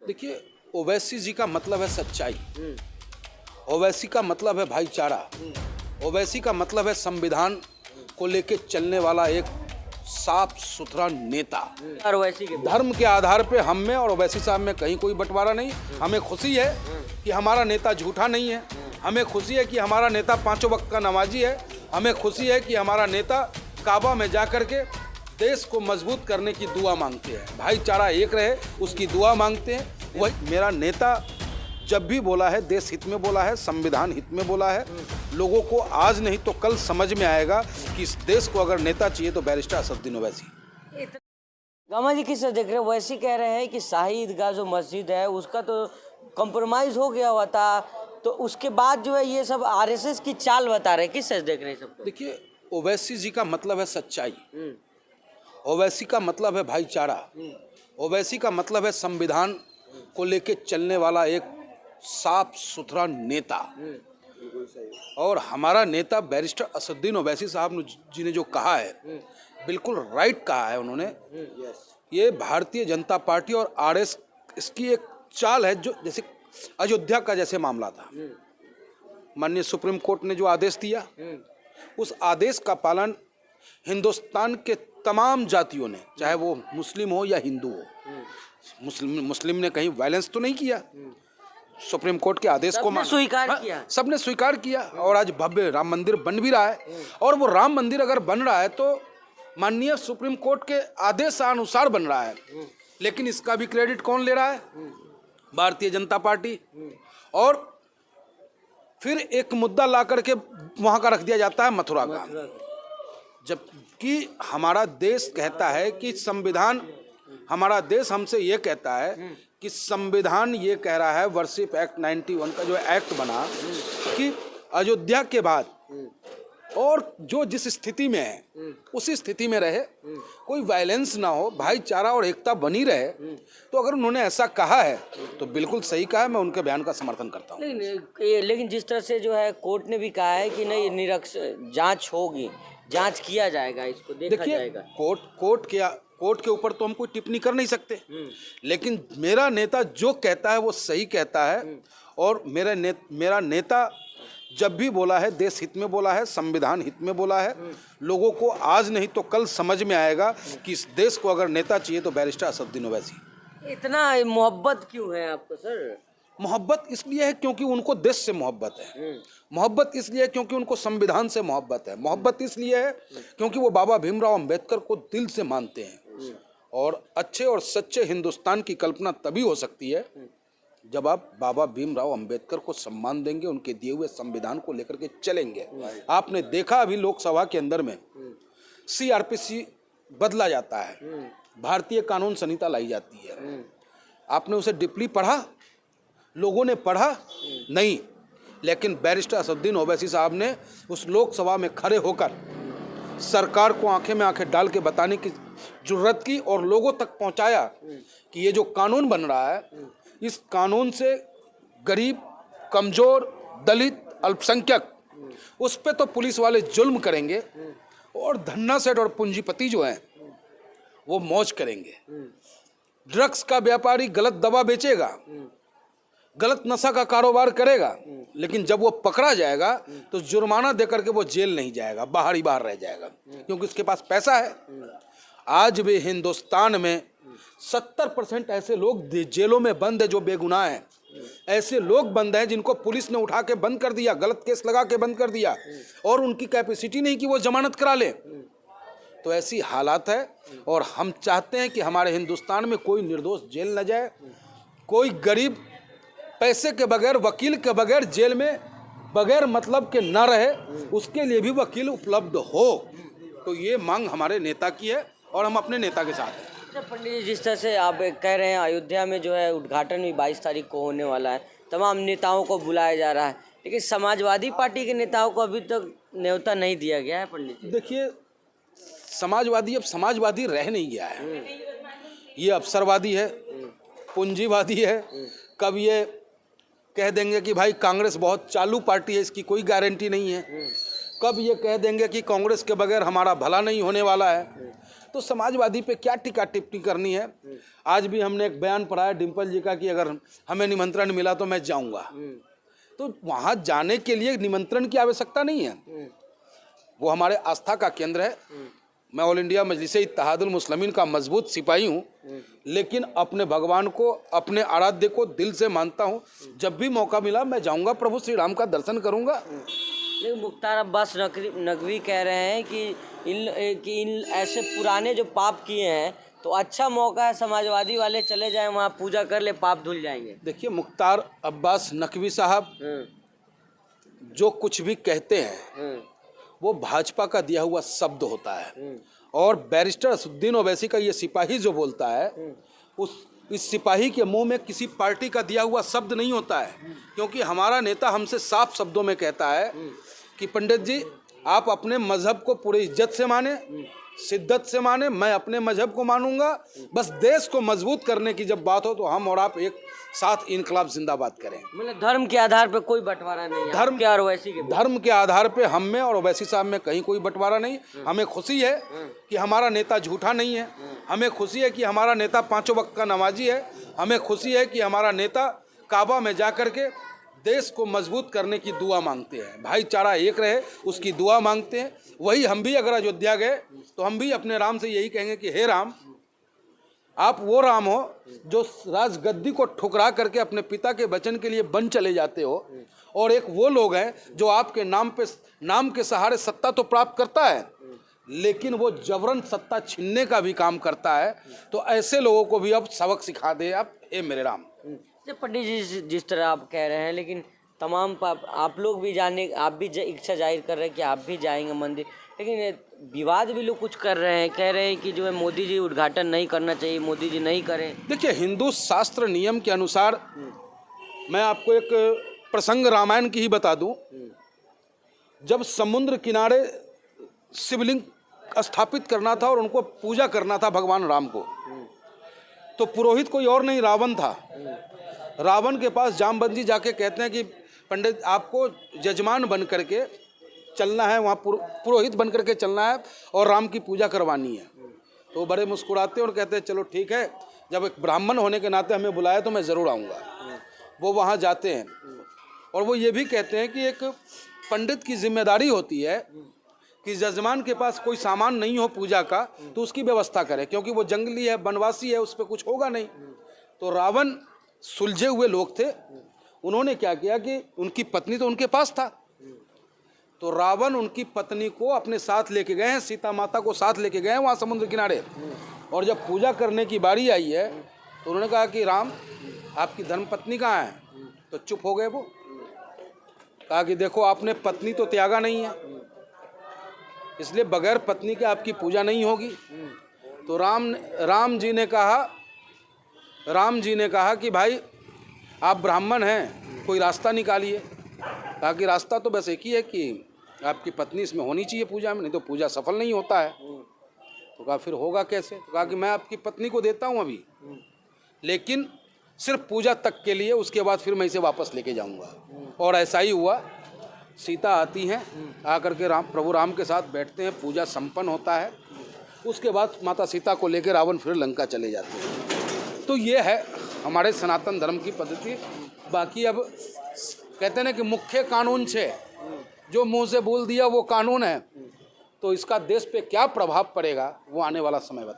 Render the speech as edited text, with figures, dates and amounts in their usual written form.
देखिए, ओवैसी जी का मतलब है सच्चाई, ओवैसी का मतलब है भाईचारा, ओवैसी का मतलब है संविधान को लेके चलने वाला एक साफ सुथरा नेता। और ओवैसी के धर्म के आधार पे हम में और ओवैसी साहब में कहीं कोई बंटवारा नहीं। हमें खुशी है कि हमारा नेता झूठा नहीं है, हमें खुशी है कि हमारा नेता पांचों वक्त का नमाजी है, हमें खुशी है कि हमारा नेता काबा में जा कर के देश को मजबूत करने की दुआ मांगते हैं, भाईचारा एक रहे उसकी दुआ मांगते हैं। वही मेरा नेता जब भी बोला है देश हित में बोला है, संविधान हित में बोला है। लोगों को आज नहीं तो कल समझ में आएगा कि इस देश को अगर नेता चाहिए तो बैरिस्टर असदुद्दीन ओवैसी। गामा जी किस देख रहे हैं? वैसे कह रहे हैं कि शाही ईदगाह जो मस्जिद है उसका तो कॉम्प्रोमाइज हो गया हुआ था, तो उसके बाद जो है ये सब आरएसएस की चाल बता रहे हैं। किस से देख रहे हैं सबको? देखिए, ओवैसी जी का मतलब है सच्चाई, ओवैसी का मतलब है भाईचारा, ओवैसी का मतलब है संविधान को लेके चलने वाला एक साफ सुथरा नेता। और हमारा नेता बैरिस्टर असदुद्दीन ओवैसी साहब जी ने जो कहा है बिल्कुल राइट कहा है उन्होंने। ये भारतीय जनता पार्टी और आरएस इसकी एक चाल है, जो जैसे अयोध्या का जैसे मामला था, माननीय सुप्रीम कोर्ट ने जो आदेश दिया उस आदेश का पालन हिंदुस्तान के तमाम जातियों ने, चाहे वो मुस्लिम हो या हिंदू हो। मुस्लिम ने कहीं वायलेंस तो नहीं किया, सुप्रीम कोर्ट के आदेश को स्वीकार किया, सबने स्वीकार किया। और आज भव्य राम मंदिर बन भी रहा है, और वो राम मंदिर अगर बन रहा है तो माननीय सुप्रीम कोर्ट के आदेशानुसार बन रहा है। लेकिन इसका भी क्रेडिट कौन ले रहा है? भारतीय जनता पार्टी। और फिर एक मुद्दा ला करके वहां का रख दिया जाता है मथुरा का, जबकि हमारा देश कहता है कि संविधान, हमारा देश हमसे ये कहता है कि संविधान ये कह रहा है, वर्शिप एक्ट 91 का जो एक्ट बना कि अयोध्या के बाद और जो जिस स्थिति में है उसी स्थिति में रहे, कोई वायलेंस ना हो, भाईचारा और एकता बनी रहे। तो अगर उन्होंने ऐसा कहा है तो बिल्कुल सही कहा है, मैं उनके बयान का समर्थन करता हूँ। लेकिन जिस तरह से जो है कोर्ट ने भी कहा है कि नहीं, निरक्ष जांच होगी, जांच किया जाएगा, इसको देखा जाएगा। कोर्ट के ऊपर तो हम कोई टिप्पणी कर नहीं सकते, लेकिन मेरा नेता जो कहता है वो सही कहता है। और मेरा नेता जब भी बोला है देश हित में बोला है, संविधान हित में बोला है। लोगों को आज नहीं तो कल समझ में आएगा कि इस देश को अगर नेता चाहिए तो बैरिस्टर असदुद्दीन ओवैसी। इतना मोहब्बत क्यों है आपको सर? मोहब्बत इसलिए है क्योंकि उनको देश से मोहब्बत है, मोहब्बत इसलिए है क्योंकि उनको संविधान से मोहब्बत है, मोहब्बत इसलिए है क्योंकि वो बाबा भीमराव अंबेडकर को दिल से मानते हैं। और अच्छे और सच्चे हिंदुस्तान की कल्पना तभी हो सकती है जब आप बाबा भीमराव अंबेडकर को सम्मान देंगे, उनके दिए हुए संविधान को लेकर के चलेंगे। आपने देखा अभी लोकसभा के अंदर में सीआरपीसी बदला जाता है, भारतीय कानून संहिता लाई जाती है। आपने उसे डीपली पढ़ा? लोगों ने पढ़ा नहीं, लेकिन बैरिस्टर असदुद्दीन ओवैसी साहब ने उस लोकसभा में खड़े होकर सरकार को आंखें में आंखें डाल के बताने की जरूरत की और लोगों तक पहुंचाया कि ये जो कानून बन रहा है, इस कानून से गरीब, कमजोर, दलित, अल्पसंख्यक, उस पे तो पुलिस वाले जुल्म करेंगे और धन्ना सेठ और पूंजीपति जो हैं वो मौज करेंगे। ड्रग्स का व्यापारी गलत दवा बेचेगा, गलत नशा का कारोबार करेगा, लेकिन जब वो पकड़ा जाएगा तो जुर्माना देकर के वो जेल नहीं जाएगा, बाहर ही बाहर रह जाएगा, क्योंकि उसके पास पैसा है। आज भी हिंदुस्तान में 70% ऐसे लोग जेलों में बंद है जो बेगुनाह हैं। ऐसे लोग बंद हैं जिनको पुलिस ने उठा के बंद कर दिया, गलत केस लगा के बंद कर दिया, और उनकी कैपेसिटी नहीं कि वो जमानत करा ले। तो ऐसी हालात है, और हम चाहते हैं कि हमारे हिंदुस्तान में कोई निर्दोष जेल न जाए, कोई गरीब पैसे के बगैर, वकील के बगैर जेल में बगैर मतलब के ना रहे, उसके लिए भी वकील उपलब्ध हो। तो ये मांग हमारे नेता की है और हम अपने नेता के साथ हैं। पंडित जी, जिस तरह से आप कह रहे हैं अयोध्या में जो है उद्घाटन भी 22 तारीख को होने वाला है, तमाम नेताओं को बुलाया जा रहा है, लेकिन समाजवादी पार्टी के नेताओं को अभी तक न्योता नहीं दिया गया है। पंडित जी, देखिए, समाजवादी अब समाजवादी रह नहीं गया है, ये अवसरवादी है, पूंजीवादी है। कब ये कह देंगे कि भाई कांग्रेस बहुत चालू पार्टी है, इसकी कोई गारंटी नहीं है। कब ये कह देंगे कि कांग्रेस के बगैर हमारा भला नहीं होने वाला है। तो समाजवादी पे क्या टीका टिप्पणी करनी है। आज भी हमने एक बयान पढ़ा है डिम्पल जी का कि अगर हमें निमंत्रण मिला तो मैं जाऊंगा, तो वहाँ जाने के लिए निमंत्रण की आवश्यकता नहीं है, वो हमारे आस्था का केंद्र है। मैं ऑल इंडिया मजलिस-ए-इत्तेहादुल मुस्लिमीन का मजबूत सिपाही हूँ, लेकिन अपने भगवान को, अपने आराध्य को दिल से मानता हूँ। जब भी मौका मिला मैं जाऊँगा, प्रभु श्री राम का दर्शन करूँगा। लेकिन मुख्तार अब्बास नकवी कह रहे हैं कि इन ऐसे पुराने जो पाप किए हैं तो अच्छा मौका है, समाजवादी वाले चले जाएं वहाँ पूजा कर ले, पाप धुल जाएंगे। देखिए मुख्तार अब्बास नकवी साहब जो कुछ भी कहते हैं वो भाजपा का दिया हुआ शब्द होता है, और बैरिस्टर असदुद्दीन ओवैसी का ये सिपाही जो बोलता है इस सिपाही के मुंह में किसी पार्टी का दिया हुआ शब्द नहीं होता है, क्योंकि हमारा नेता हमसे साफ शब्दों में कहता है कि पंडित जी आप अपने मजहब को पूरी इज्जत से माने, शिद्दत से माने, मैं अपने मजहब को मानूंगा, बस देश को मजबूत करने की जब बात हो तो हम और आप एक साथ इनकलाब जिंदाबाद करें। मतलब धर्म के आधार पे कोई बंटवारा नहीं है, धर्म के और ओवैसी के धर्म के आधार पे हम में और ओवैसी साहब में कहीं कोई बंटवारा नहीं। हमें खुशी है कि हमारा नेता झूठा नहीं है, हमें खुशी है कि हमारा नेता पांचों वक्त का नमाजी है, हमें खुशी है कि हमारा नेता काबा में जा कर के देश को मजबूत करने की दुआ मांगते हैं, भाईचारा एक रहे उसकी दुआ मांगते हैं। वही हम भी अगर अयोध्या गए तो हम भी अपने राम से यही कहेंगे कि हे राम, आप वो राम हो जो राजगद्दी को ठुकरा करके अपने पिता के वचन के लिए बन चले जाते हो, और एक वो लोग हैं जो आपके नाम के सहारे सत्ता तो प्राप्त करता है लेकिन वो जबरन सत्ता छीनने का भी काम करता है। तो ऐसे लोगों को भी अब सबक सिखा दे आप, हे मेरे राम। पंडित जी जिस तरह आप कह रहे हैं, लेकिन तमाम आप लोग भी जाने, आप भी इच्छा जाहिर कर रहे हैं कि आप भी जाएंगे मंदिर, लेकिन विवाद भी लोग कुछ कर रहे हैं, कह रहे हैं कि जो है मोदी जी उद्घाटन नहीं करना चाहिए, मोदी जी नहीं करें। देखिए हिंदू शास्त्र नियम के अनुसार मैं आपको एक प्रसंग रामायण की ही बता दूं। जब समुद्र किनारे शिवलिंग स्थापित करना था और उनको पूजा करना था भगवान राम को, तो पुरोहित कोई और नहीं रावण था। रावण के पास जामवंत जी जाके कहते हैं कि पंडित आपको यजमान बन करके चलना है, वहाँ पुरोहित बन करके चलना है और राम की पूजा करवानी है। तो बड़े मुस्कुराते हैं और कहते हैं चलो ठीक है, जब एक ब्राह्मण होने के नाते हमें बुलाया तो मैं ज़रूर आऊँगा। वो वहाँ जाते हैं और वो ये भी कहते हैं कि एक पंडित की जिम्मेदारी होती है कि यजमान के पास कोई सामान नहीं हो पूजा का तो उसकी व्यवस्था करे, क्योंकि वो जंगली है, वनवासी है, उस पर कुछ होगा नहीं। तो रावण सुलझे हुए लोग थे, उन्होंने क्या किया कि उनकी पत्नी तो उनके पास था, तो रावण उनकी पत्नी को अपने साथ लेके गए हैं, सीता माता को साथ लेके गए हैं वहाँ समुद्र किनारे। और जब पूजा करने की बारी आई है तो उन्होंने कहा कि राम आपकी धर्मपत्नी कहाँ है? तो चुप हो गए वो, कहा कि देखो आपने पत्नी तो त्यागा नहीं है, इसलिए बगैर पत्नी के आपकी पूजा नहीं होगी। तो राम जी ने कहा कि भाई आप ब्राह्मण हैं, कोई रास्ता निकालिए। कहा कि रास्ता तो बस एक ही है कि आपकी पत्नी इसमें होनी चाहिए पूजा में, नहीं तो पूजा सफल नहीं होता है। तो कहा फिर होगा कैसे? तो कहा कि मैं आपकी पत्नी को देता हूँ अभी, लेकिन सिर्फ पूजा तक के लिए, उसके बाद फिर मैं इसे वापस लेके जाऊँगा। और ऐसा ही हुआ, सीता आती हैं, आकर के प्रभु राम के साथ बैठते हैं, पूजा संपन्न होता है। उसके बाद माता सीता को लेकर रावण फिर लंका चले जाते हैं। तो ये है हमारे सनातन धर्म की पद्धति। बाकी अब कहते हैं ना कि मुख्य कानून छे, जो मुंह से बोल दिया वो कानून है, तो इसका देश पे क्या प्रभाव पड़ेगा वो आने वाला समय बताएगा।